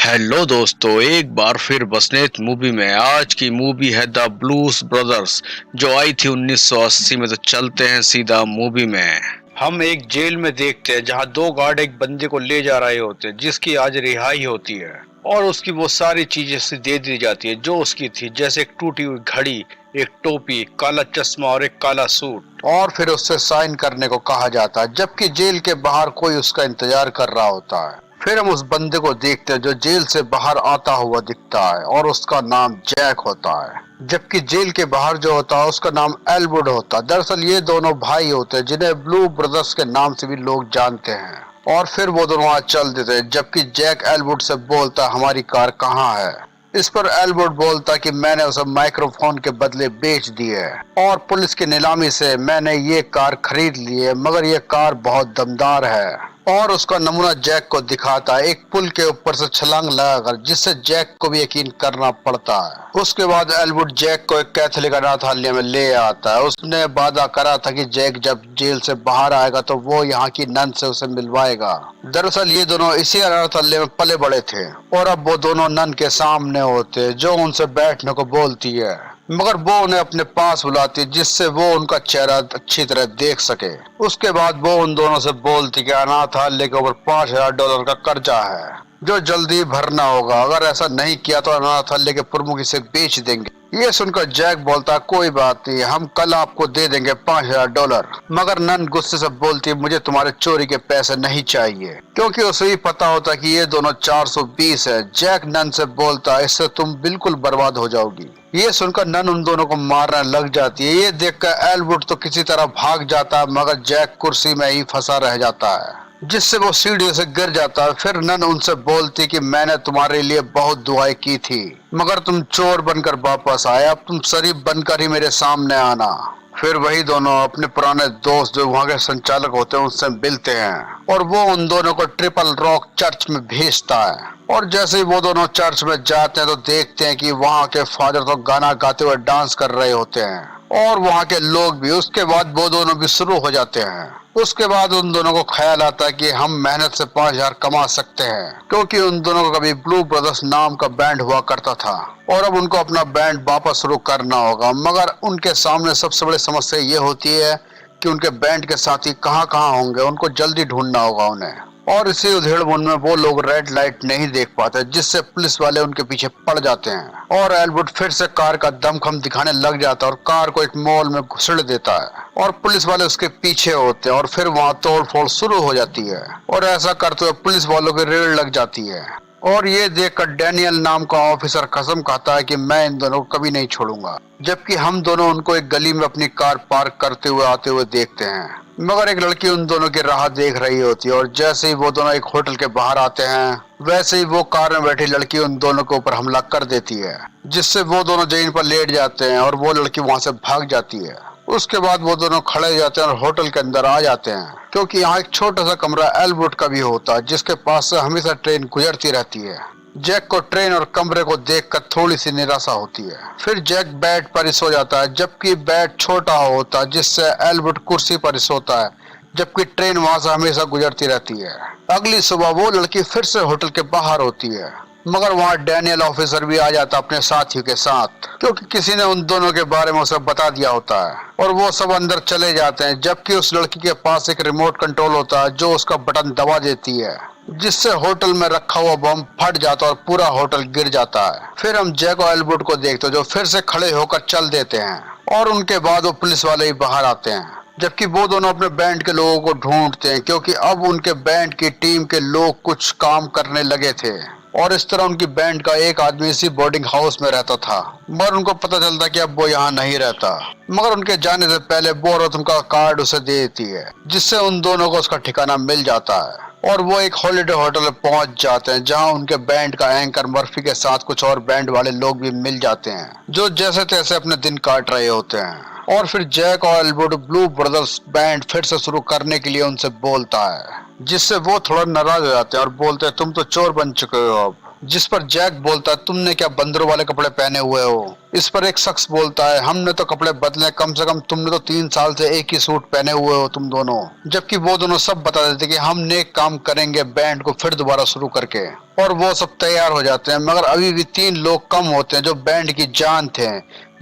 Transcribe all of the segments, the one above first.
Hello दोस्तों, एक बार फिर बसनेत मूवी में। आज की मूवी है द ब्लूज ब्रदर्स, जो आई थी 1980 में। तो चलते हैं सीधा मूवी में। हम एक जेल में देखते हैं जहां दो गार्ड एक बंदे को ले जा रहे होते हैं जिसकी आज रिहाई होती है, और उसकी वो सारी चीजें उसे दे दी जाती है जो उसकी थी, जैसे एक टूटी हुई घड़ी, एक टोपी, काला चश्मा और एक काला सूट। और फिर उससे साइन करने को कहा जाता है, जबकि जेल के बाहर कोई उसका इंतजार कर रहा होता है। फिर हम उस बंदे को देखते हैं जो जेल से बाहर आता हुआ दिखता है, और उसका नाम जैक होता है। जबकि जेल के बाहर जो होता है उसका नाम एलवुड होता है। दरअसल ये दोनों भाई होते हैं जिन्हें ब्लू ब्रदर्स के नाम से भी लोग जानते हैं। और फिर वो दोनों आज चल देते हैं, जबकि जैक एलवुड से बोलता है हमारी कार कहाँ है। इस पर एलवुड बोलता कि मैंने उसे माइक्रोफोन के बदले बेच दी है, और पुलिस की नीलामी से मैंने ये कार खरीद ली है, मगर ये कार बहुत दमदार है। और उसका नमूना जैक को दिखाता है एक पुल के ऊपर से छलांग लगाकर, जिससे जैक को भी यकीन करना पड़ता है। उसके बाद एलवुड जैक को एक कैथोलिक अनाथालय में ले आता है। उसने वादा करा था कि जैक जब जेल से बाहर आएगा तो वो यहाँ की नन से उसे मिलवाएगा। दरअसल ये दोनों इसी अनाथालय में पले बड़े थे, और अब वो दोनों नन के सामने होते जो उनसे बैठने को बोलती है, मगर वो उन्हें अपने पास बुलाती है जिससे वो उनका चेहरा अच्छी तरह देख सके। उसके बाद वो उन दोनों से बोलती कि अनाथालय के ऊपर $5000 का कर्जा है जो जल्दी भरना होगा। अगर ऐसा नहीं किया तो अनाथालय के प्रमुख इसे बेच देंगे। ये सुनकर जैक बोलता कोई बात नहीं, हम कल आपको दे देंगे $5000। मगर नन गुस्से से बोलती है मुझे तुम्हारे चोरी के पैसे नहीं चाहिए, क्योंकि उसे भी पता होता कि ये दोनों 420 है। जैक नन से बोलता इससे तुम बिल्कुल बर्बाद हो जाओगी। ये सुनकर नन उन दोनों को मारने लग जाती है। ये देखकर एलवुड तो किसी तरह भाग जाता है, मगर जैक कुर्सी में ही फंसा रह जाता है, जिससे वो सीढ़ियों से गिर जाता है। फिर नन उनसे बोलती कि मैंने तुम्हारे लिए बहुत दुआएं की थी, मगर तुम चोर बनकर वापस आए, अब तुम शरीफ बनकर ही मेरे सामने आना। फिर वही दोनों अपने पुराने दोस्त जो वहाँ के संचालक होते हैं उनसे मिलते हैं, और वो उन दोनों को ट्रिपल रॉक चर्च में भेजता है। और जैसे ही वो दोनों चर्च में जाते हैं तो देखते हैं कि वहाँ के फादर तो गाना गाते हुए डांस कर रहे होते हैं, और वहाँ के लोग भी। उसके बाद वो दोनों भी शुरू हो जाते हैं। उसके बाद उन दोनों को ख्याल आता है कि हम मेहनत से 5000 कमा सकते हैं, क्योंकि उन दोनों को कभी ब्लू ब्रदर्स नाम का बैंड हुआ करता था, और अब उनको अपना बैंड वापस शुरू करना होगा। मगर उनके सामने सबसे बड़ी समस्या ये होती है कि उनके बैंड के साथी कहाँ कहाँ होंगे, उनको जल्दी ढूंढना होगा उन्हें। और इसी उधेड़-बुन में वो लोग रेड लाइट नहीं देख पाते, जिससे पुलिस वाले उनके पीछे पड़ जाते हैं। और एलवुड फिर से कार का दमखम दिखाने लग जाता है और कार को एक मॉल में घुसड़ देता है, और पुलिस वाले उसके पीछे होते हैं। और फिर वहाँ तोड़-फोड़ शुरू हो जाती है, और ऐसा करते हुए पुलिस वालों की रेड लग जाती है। और ये देखकर डैनियल नाम का ऑफिसर कसम खाता है कि मैं इन दोनों को कभी नहीं छोड़ूंगा। जबकि हम दोनों उनको एक गली में अपनी कार पार्क करते हुए आते हुए देखते हैं, मगर एक लड़की उन दोनों की राह देख रही होती है। और जैसे ही वो दोनों एक होटल के बाहर आते हैं, वैसे ही वो कार में बैठी लड़की उन दोनों के ऊपर हमला कर देती है, जिससे वो दोनों जमीन पर लेट जाते हैं, और वो लड़की वहाँ से भाग जाती है। उसके बाद वो दोनों खड़े हो जाते हैं और होटल के अंदर आ जाते हैं, क्योंकि यहाँ एक छोटा सा कमरा एलवुड का भी होता है, जिसके पास से हमेशा ट्रेन गुजरती रहती है। जैक को ट्रेन और कमरे को देखकर थोड़ी सी निराशा होती है। फिर जैक बेड पर ही सो जाता है, जबकि बेड छोटा होता है, जिससे एलवुड कुर्सी पर ही सोता है, जबकि ट्रेन वहां से हमेशा गुजरती रहती है। अगली सुबह वो लड़की फिर से होटल के बाहर होती है, मगर वहाँ डैनियल ऑफिसर भी आ जाता अपने साथियों के साथ, क्योंकि किसी ने उन दोनों के बारे में उसे बता दिया होता है। और वो सब अंदर चले जाते हैं, जबकि उस लड़की के पास एक रिमोट कंट्रोल होता है जो उसका बटन दबा देती है, जिससे होटल में रखा हुआ बम फट जाता है और पूरा होटल गिर जाता है। फिर हम जैक और एलवुड को देखते हैं जो फिर से खड़े होकर चल देते हैं, और उनके बाद वो पुलिस वाले ही बाहर आते हैं, जबकि वो दोनों अपने बैंड के लोगों को ढूंढते हैं, क्योंकि अब उनके बैंड की टीम के लोग कुछ काम करने लगे थे। और इस तरह उनकी बैंड का एक आदमी इसी बोर्डिंग हाउस में रहता था, मगर उनको पता चलता कि अब वो यहाँ नहीं रहता। मगर उनके जाने से पहले वो औरत उनका कार्ड उसे दे देती है, जिससे उन दोनों को उसका ठिकाना मिल जाता है, और वो एक हॉलिडे होटल में पहुंच जाते हैं, जहां उनके बैंड का एंकर मर्फी के साथ कुछ और बैंड वाले लोग भी मिल जाते हैं, जो जैसे तैसे अपने दिन काट रहे होते हैं। और फिर जैक और एलवुड ब्लू ब्रदर्स बैंड फिर से शुरू करने के लिए उनसे बोलता है, जिससे वो थोड़ा नाराज हो जाते हैं और बोलते हैं तुम तो चोर बन चुके हो अब। जिस पर जैक बोलता है तुमने क्या बंदरों वाले कपड़े पहने हुए हो। इस पर एक शख्स बोलता है हमने तो कपड़े बदले, कम से कम तुमने तो 3 साल से एक ही सूट पहने हुए हो तुम दोनों। जबकि वो दोनों सब बता देते कि हम नेक काम करेंगे बैंड को फिर दोबारा शुरू करके। और वो सब तैयार हो जाते हैं, मगर अभी भी 3 लोग कम होते हैं जो बैंड की जान थे,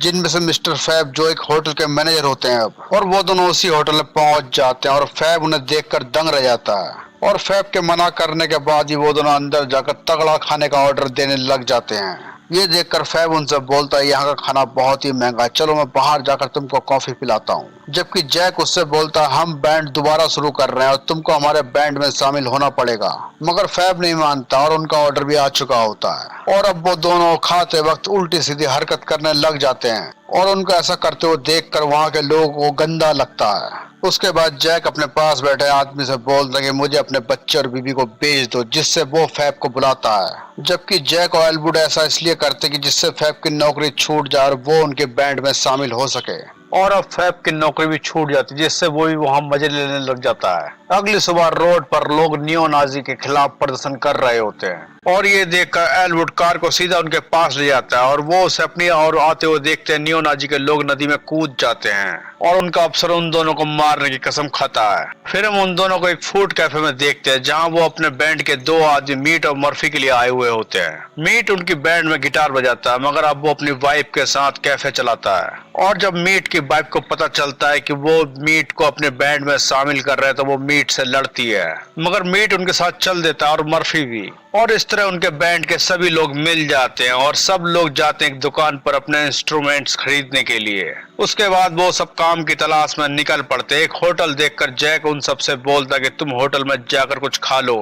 जिनमें से मिस्टर फैब जो एक होटल के मैनेजर होते हैं अब। और वो दोनों उसी होटल में पहुंच जाते हैं और फैब उन्हें देखकर दंग रह जाता है। और फैब के मना करने के बाद ही वो दोनों अंदर जाकर तगड़ा खाने का ऑर्डर देने लग जाते हैं। ये देखकर फैब उनसे बोलता है यहाँ का खाना बहुत ही महंगा है, चलो मैं बाहर जाकर तुमको कॉफी पिलाता हूँ। जबकि जैक उससे बोलता है हम बैंड दोबारा शुरू कर रहे हैं और तुमको हमारे बैंड में शामिल होना पड़ेगा। मगर फैब नहीं मानता और उनका ऑर्डर भी आ चुका होता है। और अब वो दोनों खाते वक्त उल्टी सीधी हरकत करने लग जाते हैं और उनको ऐसा करते हुए देखकर वहाँ के लोगों को गंदा लगता है। उसके बाद जैक अपने पास बैठे आदमी से बोलता है कि मुझे अपने बच्चे और बीबी को भेज दो, जिससे वो फैब को बुलाता है। जबकि जैक और एल्वुड ऐसा इसलिए करते कि जिससे फैब की नौकरी छूट जाए और वो उनके बैंड में शामिल हो सके। और अब फैब की नौकरी भी छूट जाती है, जिससे वो भी वहाँ मजे लेने लग जाता है। अगली सुबह रोड पर लोग नियो नाजी के खिलाफ प्रदर्शन कर रहे होते हैं और ये देखकर एल्वुड कार को सीधा उनके पास ले जाता है और वो उसे अपनी और आते हुए देखते हैं नियो नाजी के लोग नदी में कूद जाते हैं और उनका अफसर उन दोनों को मारने की कसम खाता है। फिर हम उन दोनों को एक फूड कैफे में देखते हैं जहाँ वो अपने बैंड के 2 आदमी मीट और मर्फी के लिए आए हुए होते हैं। मीट उनकी बैंड में गिटार बजाता है, मगर अब वो अपनी वाइफ के साथ कैफे चलाता है। और जब मीट की वाइफ को पता चलता है कि वो मीट को अपने बैंड में शामिल कर रहे हैं तो वो मीट से लड़ती है, मगर मीट उनके साथ चल देता है और मर्फी भी। और इस तरह उनके बैंड के सभी लोग मिल जाते हैं और सब लोग जाते हैं एक दुकान पर अपने इंस्ट्रूमेंट्स खरीदने के लिए। उसके बाद वो सब काम की तलाश में निकल पड़ते। एक होटल देखकर जैक उन सब से बोलता कि तुम होटल में जाकर कुछ खा लो,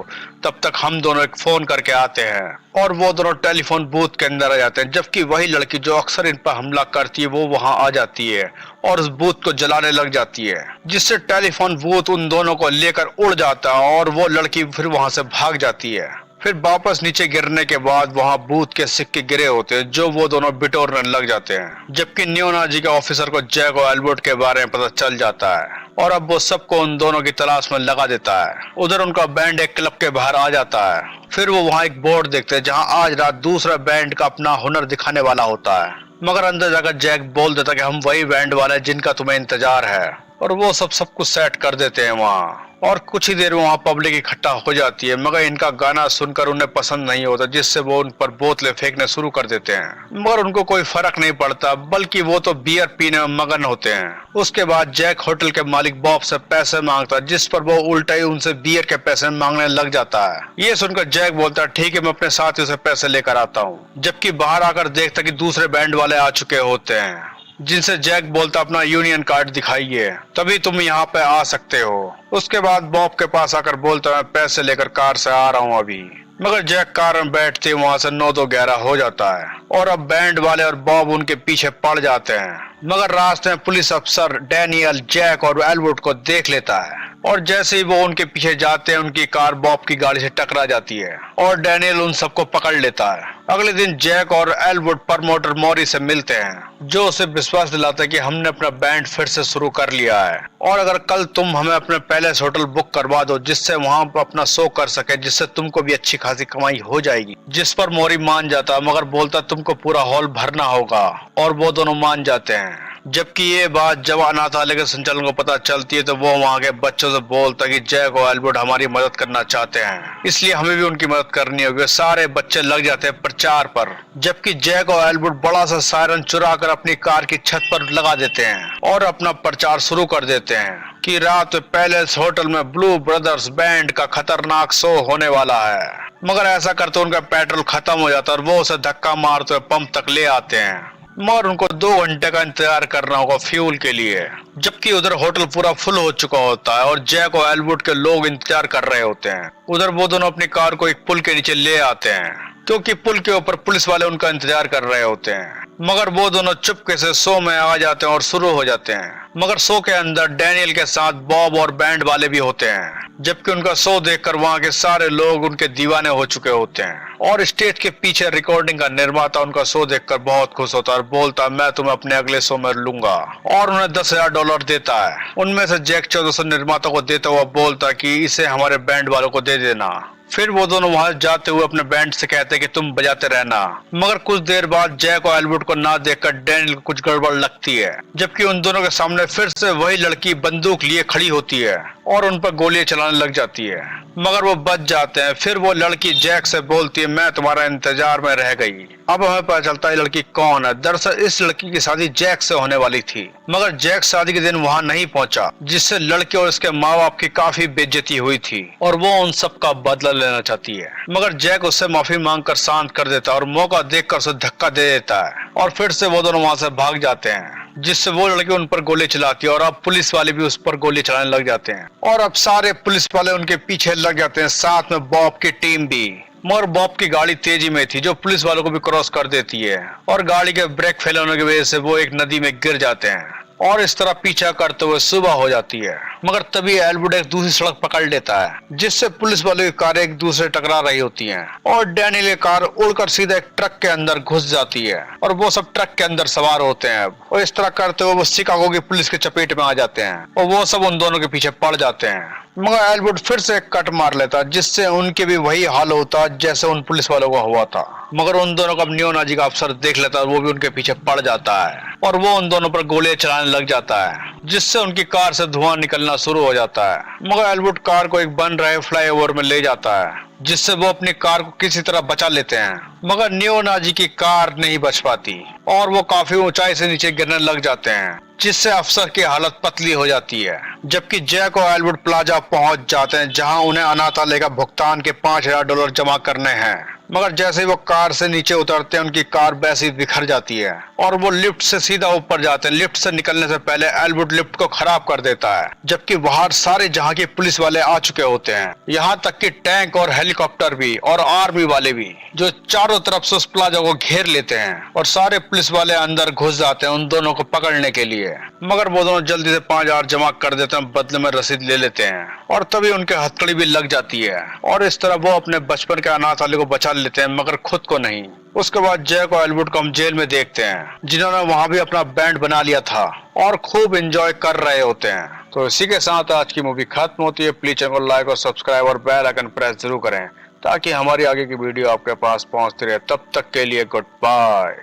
तब तक हम दोनों एक फोन करके आते हैं। और वो दोनों टेलीफोन बूथ के अंदर आ जाते हैं, जबकि वही लड़की जो अक्सर इन पर हमला करती है वो वहां आ जाती है और उस बूथ को जलाने लग जाती है, जिससे टेलीफोन बूथ उन दोनों को लेकर उड़ जाता है और वो लड़की फिर वहां से भाग जाती है। फिर वापस नीचे गिरने के बाद वहां बूथ के सिक्के गिरे होते हैं जो वो दोनों बिटोरने लग जाते हैं। जबकि नियो नाजी के ऑफिसर को जैक और एल्बर्ट के बारे में पता चल जाता है और अब वो सबको उन दोनों की तलाश में लगा देता है। उधर उनका बैंड एक क्लब के बाहर आ जाता है। फिर वो वहाँ एक बोर्ड देखते हैं जहाँ आज रात दूसरा बैंड का अपना हुनर दिखाने वाला होता है, मगर अंदर जाकर जैक बोल देता कि हम वही बैंड वाले हैं जिनका तुम्हें इंतजार है। और वो सब कुछ सेट कर देते हैं वहाँ और कुछ ही देर में वहाँ पब्लिक इकट्ठा हो जाती है, मगर इनका गाना सुनकर उन्हें पसंद नहीं होता, जिससे वो उन पर बोतलें फेंकने शुरू कर देते हैं। मगर उनको कोई फर्क नहीं पड़ता, बल्कि वो तो बियर पीने में मगन होते हैं। उसके बाद जैक होटल के मालिक बॉब से पैसे मांगता है, जिस पर वो उल्टा ही उनसे बियर के पैसे मांगने लग जाता है। ये सुनकर जैक बोलता है ठीक है, मैं अपने साथियों से पैसे लेकर आता हूँ। जबकि बाहर आकर देखता कि दूसरे बैंड वाले आ चुके होते हैं, जिनसे जैक बोलता अपना यूनियन कार्ड दिखाइए, तभी तुम यहाँ पे आ सकते हो। उसके बाद बॉब के पास आकर बोलता मैं पैसे लेकर कार से आ रहा हूँ अभी। मगर जैक कार में बैठते वहां से 9-11 हो जाता है और अब बैंड वाले और बॉब उनके पीछे पड़ जाते हैं। मगर रास्ते में पुलिस अफसर डैनियल जैक और एल्बर्ट को देख लेता है और जैसे ही वो उनके पीछे जाते हैं उनकी कार बॉब की गाड़ी से टकरा जाती है और डैनियल उन सबको पकड़ लेता है। अगले दिन जैक और एल्बर्ट प्रमोटर मॉरी से मिलते हैं, जो उसे विश्वास दिलाता है कि हमने अपना बैंड फिर से शुरू कर लिया है और अगर कल तुम हमें अपने पैलेस होटल बुक करवा दो जिससे वहां पर अपना शो कर सके, जिससे तुमको भी अच्छी खासी कमाई हो जाएगी। जिस पर मॉरी मान जाता है, मगर बोलता तुमको पूरा हॉल भरना होगा और वो दोनों मान जाते हैं। जबकि ये बात जब अनाथालय के संचालन को पता चलती है तो वो वहाँ के बच्चों से बोलता कि जैक और एल्बर्ट हमारी मदद करना चाहते हैं, इसलिए हमें भी उनकी मदद करनी होगी। सारे बच्चे लग जाते हैं प्रचार पर, जबकि जैक और एल्बर्ट बड़ा सा सायरन चुरा कर अपनी कार की छत पर लगा देते हैं और अपना प्रचार शुरू कर देते हैं कि रात पैलेस होटल में ब्लू ब्रदर्स बैंड का खतरनाक शो होने वाला है। मगर ऐसा करते उनका पेट्रोल खत्म हो जाता है और वो उसे धक्का मारते हुए पंप तक ले आते हैं, मगर उनको 2 घंटे का इंतजार करना होगा फ्यूल के लिए। जबकि उधर होटल पूरा फुल हो चुका होता है और जैक और एल्बर्ट के लोग इंतजार कर रहे होते हैं। उधर वो दोनों अपनी कार को एक पुल के नीचे ले आते हैं क्योंकि पुल के ऊपर पुलिस वाले उनका इंतजार कर रहे होते हैं। मगर वो दोनों चुपके से शो में आ जाते हैं और शुरू हो जाते हैं। मगर शो के अंदर डैनियल के साथ बॉब और बैंड वाले भी होते हैं, जबकि उनका शो देखकर वहाँ के सारे लोग उनके दीवाने हो चुके होते हैं और स्टेज के पीछे रिकॉर्डिंग का निर्माता उनका शो देखकर बहुत खुश होता है और बोलता है मैं तुम्हें अपने अगले शो में लूंगा और उन्हें $10,000 देता है। उनमें से जैक 1400 निर्माता को देता हुआ बोलता कि इसे हमारे बैंड वालों को दे देना। फिर वो दोनों वहां जाते हुए अपने बैंड से कहते हैं कि तुम बजाते रहना। मगर कुछ देर बाद जैक और एल्बर्ट को ना देखकर डैनियल को कुछ गड़बड़ लगती है, जबकि उन दोनों के सामने फिर से वही लड़की बंदूक लिए खड़ी होती है और उन पर गोलियां चलाने लग जाती है, मगर वो बच जाते हैं। फिर वो लड़की जैक से बोलती है, मैं तुम्हारा इंतजार में रह गई। अब हमें पता चलता है लड़की कौन है। दरअसल इस लड़की की शादी जैक से होने वाली थी, मगर जैक शादी के दिन वहां नहीं पहुंचा, जिससे लड़के और उसके माँ बाप की काफी बेइज्जती हुई थी और वो उन सब का बदला लेना चाहती है। मगर जैक उससे माफी मांगकर शांत कर देता है और मौका देखकर उसे धक्का दे देता है और फिर से वो दोनों वहां से भाग जाते हैं, जिससे वो लड़की उन पर गोली चलाती है और अब पुलिस वाले भी उस पर गोली चलाने लग जाते हैं और अब सारे पुलिस वाले उनके पीछे लग जाते हैं, साथ में बॉब की टीम भी। मगर बॉब की गाड़ी तेजी में थी जो पुलिस वालों को भी क्रॉस कर देती है और गाड़ी के ब्रेक फेल होने की वजह से वो एक नदी में गिर जाते हैं और इस तरह पीछा करते हुए सुबह हो जाती है। मगर तभी एल्बर्ट एक दूसरी सड़क पकड़ लेता है, जिससे पुलिस वालों की कारें एक दूसरे टकरा रही होती हैं और डैनियल की कार उड़कर सीधे एक ट्रक के अंदर घुस जाती है और वो सब ट्रक के अंदर सवार होते हैं और इस तरह करते हुए वो शिकागो की पुलिस के चपेट में आ जाते हैं और वो सब उन दोनों के पीछे पड़ जाते हैं। मगर एल्बर्ट फिर से एक कट मार लेता, जिससे उनके भी वही हाल होता जैसे उन पुलिस वालों का हुआ था। मगर उन दोनों को अब नियोनाजी का अफसर देख लेता है और वो भी उनके पीछे पड़ जाता है और वो उन दोनों पर गोलियां चलाने लग जाता है, जिससे उनकी कार से धुआं निकलना शुरू हो जाता है। मगर एल्बर्ट कार को एक बन रहे फ्लाईओवर में ले जाता है, जिससे वो अपनी कार को किसी तरह बचा लेते हैं। मगर नियोनाजी की कार नहीं बच पाती और वो काफी ऊंचाई से नीचे गिरने लग जाते हैं, जिससे अफसर की हालत पतली हो जाती है। जबकि जैक और एल्बर्ट प्लाजा पहुंच जाते हैं, जहां उन्हें अनाथालय का भुगतान के $5000 जमा करने हैं। मगर जैसे ही वो कार से नीचे उतरते हैं, उनकी कार वैसे ही बिखर जाती है और वो लिफ्ट से सीधा ऊपर जाते हैं। लिफ्ट से निकलने से पहले एल्बर्ट लिफ्ट को खराब कर देता है, जबकि बाहर सारे जहां के पुलिस वाले आ चुके होते हैं, यहाँ तक कि टैंक और हेलीकॉप्टर भी और आर्मी वाले भी, जो चारों तरफ से उस प्लाजा को घेर लेते हैं और सारे पुलिस वाले अंदर घुस जाते हैं उन दोनों को पकड़ने के लिए। मगर वो दोनों जल्दी से 5000 जमा कर देते हैं, बदले में रसीद ले लेते हैं और तभी उनके हथकड़ी भी लग जाती है और इस तरह वो अपने बचपन के अनाथालय को बचा लेते हैं, मगर खुद को नहीं। उसके बाद जैक और एल्बर्ट को हम जेल में देखते हैं, जिन्होंने वहां भी अपना बैंड बना लिया था और खूब एंजॉय कर रहे होते हैं। तो इसी के साथ आज की मूवी खत्म होती है। प्लीज चैनल को लाइक और सब्सक्राइब और बेल आइकन प्रेस जरूर करें, ताकि हमारी आगे की वीडियो आपके पास पहुंचती रहे। तब तक के लिए गुड बाय।